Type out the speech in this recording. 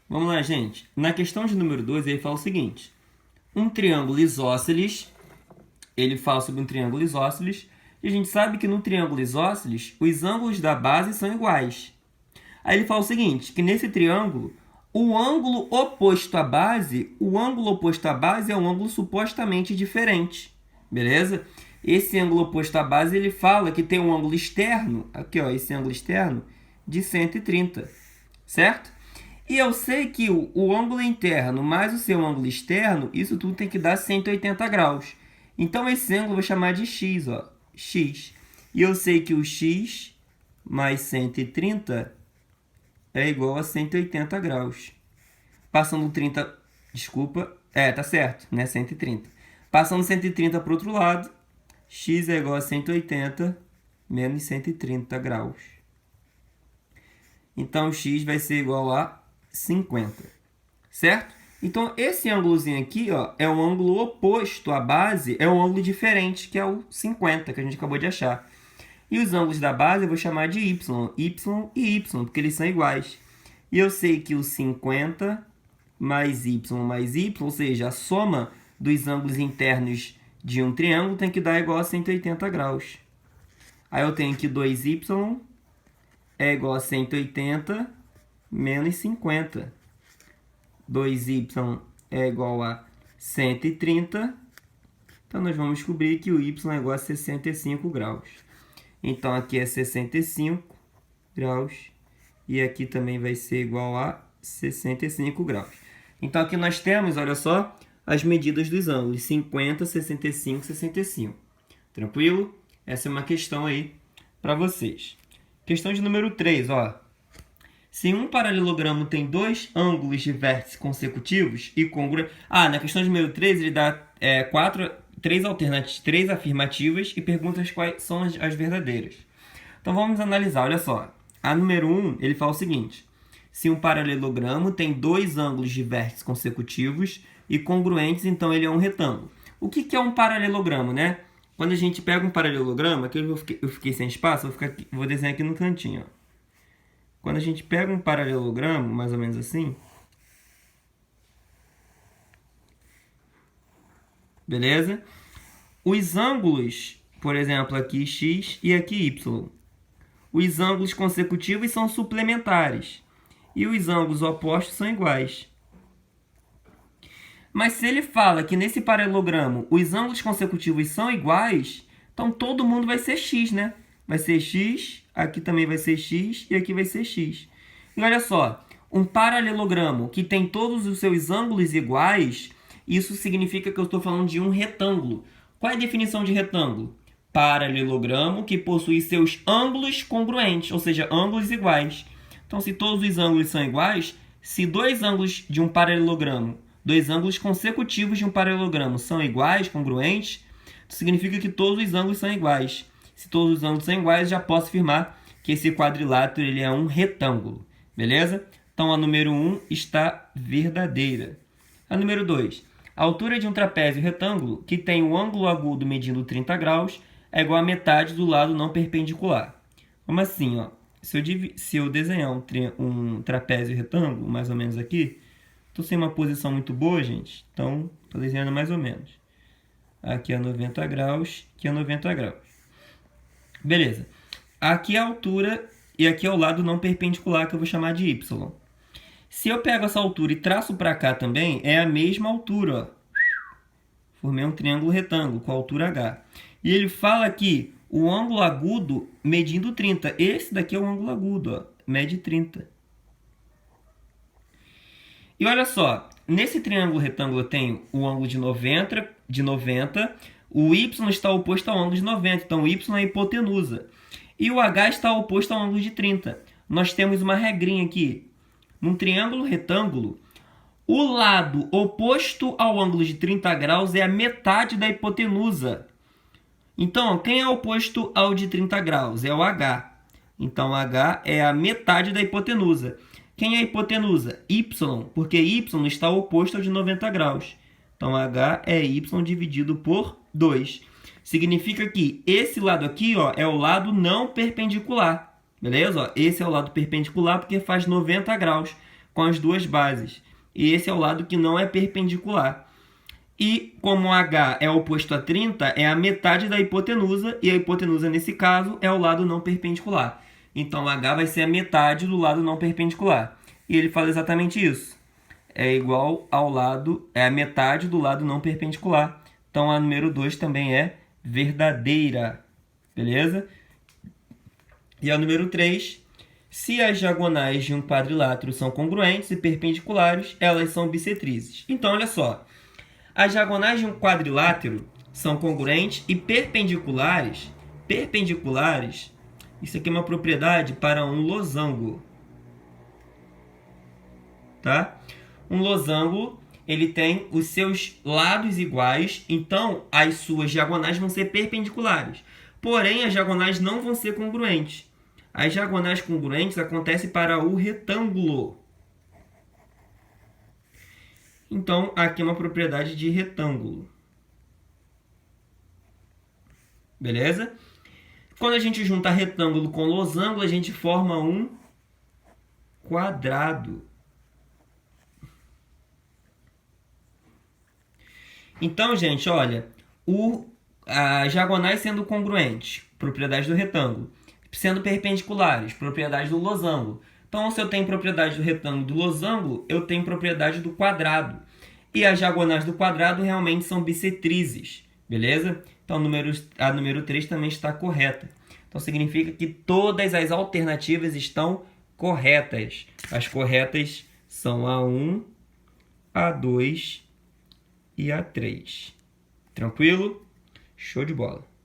Vamos lá, gente. Na questão de número 2, ele fala o seguinte. Um triângulo isósceles, ele fala sobre um triângulo isósceles, e a gente sabe que no triângulo isósceles, os ângulos da base são iguais. Aí ele fala o seguinte, que nesse triângulo, o ângulo oposto à base é um ângulo supostamente diferente. Beleza? Esse ângulo oposto à base, ele fala que tem um ângulo externo, aqui ó, esse ângulo externo, de 130, certo? E eu sei que o ângulo interno mais o seu ângulo externo, isso tudo tem que dar 180 graus. Então, esse ângulo eu vou chamar de x, ó, x. E eu sei que o x mais 130 é igual a 180 graus. Passando 30, desculpa, tá certo, né, 130. Passando 130 para o outro lado, x é igual a 180 menos 130 graus. Então, x vai ser igual a 50, certo? Então, esse ângulozinho aqui, ó, é um ângulo oposto à base, é um ângulo diferente, que é o 50, que a gente acabou de achar. E os ângulos da base eu vou chamar de y e y, porque eles são iguais. E eu sei que o 50 mais y, ou seja, a soma dos ângulos internos de um triângulo tem que dar igual a 180 graus. Aí eu tenho que 2y é igual a 180 menos 50. 2y é igual a 130. Então, nós vamos descobrir que o y é igual a 65 graus. Então, aqui é 65 graus. E aqui também vai ser igual a 65 graus. Então, aqui nós temos, olha só, as medidas dos ângulos. 50, 65, 65. Tranquilo? Essa é uma questão aí para vocês. Questão de número 3, ó. Se um paralelogramo tem dois ângulos de vértice consecutivos e congruentes... na questão de número 3, ele dá três afirmativas e pergunta quais são as verdadeiras. Então, vamos analisar. Olha só. A número 1, ele fala o seguinte. Se um paralelogramo tem dois ângulos de vértice consecutivos e congruentes, então ele é um retângulo. O que é um paralelogramo, né? Quando a gente pega um paralelogramo, aqui eu fiquei sem espaço, vou desenhar aqui no cantinho, ó. Quando a gente pega um paralelogramo, mais ou menos assim, beleza? Os ângulos, por exemplo, aqui x e aqui y. Os ângulos consecutivos são suplementares e os ângulos opostos são iguais. Mas se ele fala que nesse paralelogramo os ângulos consecutivos são iguais, então todo mundo vai ser x, né? Vai ser x, aqui também vai ser x e aqui vai ser x. E olha só, um paralelogramo que tem todos os seus ângulos iguais, isso significa que eu estou falando de um retângulo. Qual é a definição de retângulo? Paralelogramo que possui seus ângulos congruentes, ou seja, ângulos iguais. Então, se todos os ângulos são iguais, se dois ângulos de um paralelogramo, dois ângulos consecutivos de um paralelogramo são iguais, congruentes, significa que todos os ângulos são iguais. Se todos os ângulos são iguais, já posso afirmar que esse quadrilátero ele é um retângulo. Beleza? Então, a número 1 está verdadeira. A número 2. A altura de um trapézio retângulo que tem o ângulo agudo medindo 30 graus é igual a metade do lado não perpendicular. Como assim? Ó? Se eu desenhar um trapézio retângulo, mais ou menos aqui, estou sem uma posição muito boa, gente. Então, estou desenhando mais ou menos. Aqui é 90 graus, aqui é 90 graus. Beleza. Aqui é a altura e aqui é o lado não perpendicular que eu vou chamar de y. Se eu pego essa altura e traço para cá também, é a mesma altura. Ó. Formei um triângulo retângulo com a altura h. E ele fala que o ângulo agudo medindo 30. Esse daqui é o ângulo agudo, ó, mede 30. E olha só, nesse triângulo retângulo eu tenho o ângulo de 90, o y está oposto ao ângulo de 90, então o y é a hipotenusa. E o h está oposto ao ângulo de 30. Nós temos uma regrinha aqui. Num triângulo retângulo, o lado oposto ao ângulo de 30 graus é a metade da hipotenusa. Então, quem é oposto ao de 30 graus? É o h. Então, h é a metade da hipotenusa. Quem é a hipotenusa? Y, porque y está oposto ao de 90 graus. Então, h é y dividido por 2. Significa que esse lado aqui, ó, é o lado não perpendicular. Beleza? Ó, esse é o lado perpendicular porque faz 90 graus. com as duas bases. E esse é o lado que não é perpendicular. E como H é oposto a 30, é a metade da hipotenusa, e a hipotenusa, nesse caso, é o lado não perpendicular. Então, H vai ser a metade do lado não perpendicular. E ele fala exatamente isso. É igual ao lado, é a metade do lado não perpendicular. Então, a número 2 também é verdadeira. Beleza? E a número 3, se as diagonais de um quadrilátero são congruentes e perpendiculares, elas são bissetrizes. Então, olha só. As diagonais de um quadrilátero são congruentes e perpendiculares. Perpendiculares, isso aqui é uma propriedade para um losango. Tá? Um losango, ele tem os seus lados iguais, então as suas diagonais vão ser perpendiculares. Porém, as diagonais não vão ser congruentes. As diagonais congruentes acontecem para o retângulo. Então, aqui é uma propriedade de retângulo. Beleza? Quando a gente junta retângulo com losango, a gente forma um quadrado. Então, gente, olha, as diagonais sendo congruentes, propriedade do retângulo, sendo perpendiculares, propriedade do losango. Então, se eu tenho propriedade do retângulo e do losango, eu tenho propriedade do quadrado. E as diagonais do quadrado realmente são bissetrizes, beleza? Então, a número 3 também está correta. Então, significa que todas as alternativas estão corretas. As corretas são a 1, a 2 e a 3. Tranquilo? Show de bola!